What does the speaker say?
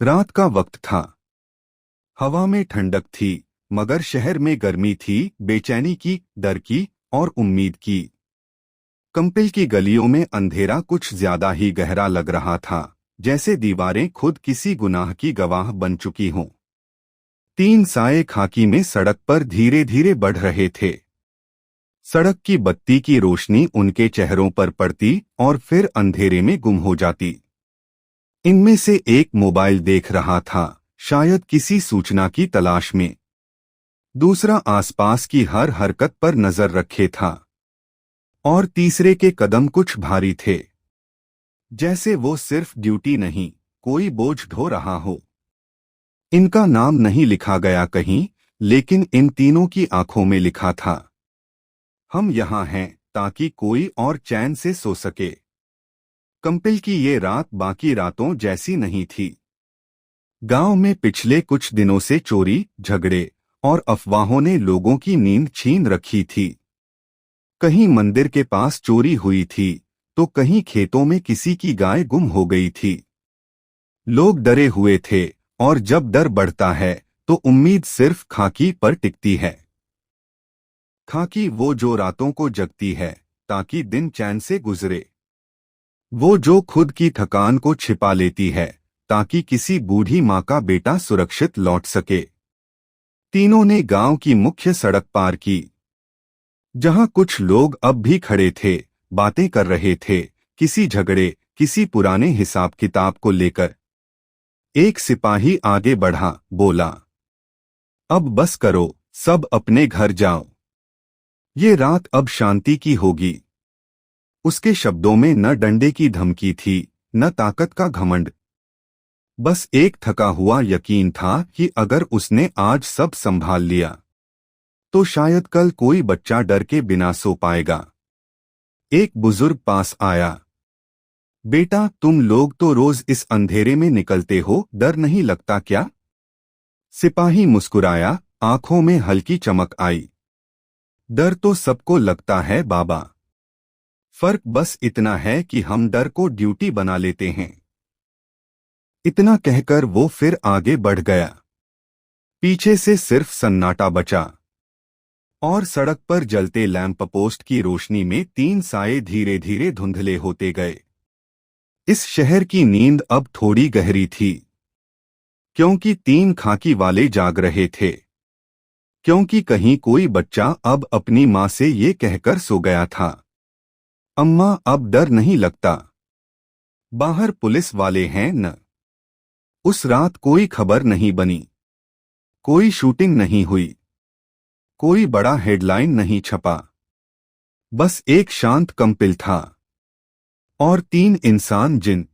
रात का वक्त था। हवा में ठंडक थी, मगर शहर में गर्मी थी, बेचैनी की, डर की और उम्मीद की। कंपिल की गलियों में अंधेरा कुछ ज्यादा ही गहरा लग रहा था, जैसे दीवारें खुद किसी गुनाह की गवाह बन चुकी हों। तीन साए खाकी में सड़क पर धीरे धीरे बढ़ रहे थे। सड़क की बत्ती की रोशनी उनके चेहरों पर पड़ती और फिर अंधेरे में गुम हो जाती। इनमें से एक मोबाइल देख रहा था, शायद किसी सूचना की तलाश में। दूसरा आसपास की हर हरकत पर नजर रखे था, और तीसरे के कदम कुछ भारी थे, जैसे वो सिर्फ ड्यूटी नहीं, कोई बोझ ढो रहा हो। इनका नाम नहीं लिखा गया कहीं, लेकिन इन तीनों की आंखों में लिखा था, हम यहाँ हैं ताकि कोई और चैन से सो सके। कंपिल की ये रात बाकी रातों जैसी नहीं थी। गांव में पिछले कुछ दिनों से चोरी, झगड़े और अफवाहों ने लोगों की नींद छीन रखी थी। कहीं मंदिर के पास चोरी हुई थी, तो कहीं खेतों में किसी की गाय गुम हो गई थी। लोग डरे हुए थे, और जब डर बढ़ता है तो उम्मीद सिर्फ खाकी पर टिकती है। खाकी वो जो रातों को जगती है ताकि दिन चैन से गुजरे। वो जो खुद की थकान को छिपा लेती है ताकि किसी बूढ़ी माँ का बेटा सुरक्षित लौट सके। तीनों ने गांव की मुख्य सड़क पार की, जहां कुछ लोग अब भी खड़े थे, बातें कर रहे थे, किसी झगड़े, किसी पुराने हिसाब किताब को लेकर। एक सिपाही आगे बढ़ा, बोला, अब बस करो, सब अपने घर जाओ। ये रात अब शांति की होगी। उसके शब्दों में न डंडे की धमकी थी, न ताकत का घमंड। बस एक थका हुआ यकीन था कि अगर उसने आज सब संभाल लिया, तो शायद कल कोई बच्चा डर के बिना सो पाएगा। एक बुजुर्ग पास आया, बेटा, तुम लोग तो रोज इस अंधेरे में निकलते हो, डर नहीं लगता क्या? सिपाही मुस्कुराया, आंखों में हल्की चमक आई। डर तो सबको लगता है बाबा। फर्क बस इतना है कि हम डर को ड्यूटी बना लेते हैं। इतना कहकर वो फिर आगे बढ़ गया। पीछे से सिर्फ सन्नाटा बचा, और सड़क पर जलते लैंप पोस्ट की रोशनी में तीन साए धीरे धीरे धुंधले होते गए। इस शहर की नींद अब थोड़ी गहरी थी, क्योंकि तीन खाकी वाले जाग रहे थे, क्योंकि कहीं कोई बच्चा अब अपनी माँ से ये कहकर सो गया था, अम्मा अब डर नहीं लगता, बाहर पुलिस वाले हैं न। उस रात कोई खबर नहीं बनी, कोई शूटिंग नहीं हुई, कोई बड़ा हेडलाइन नहीं छपा। बस एक शांत कंपिल था, और तीन इंसान जिन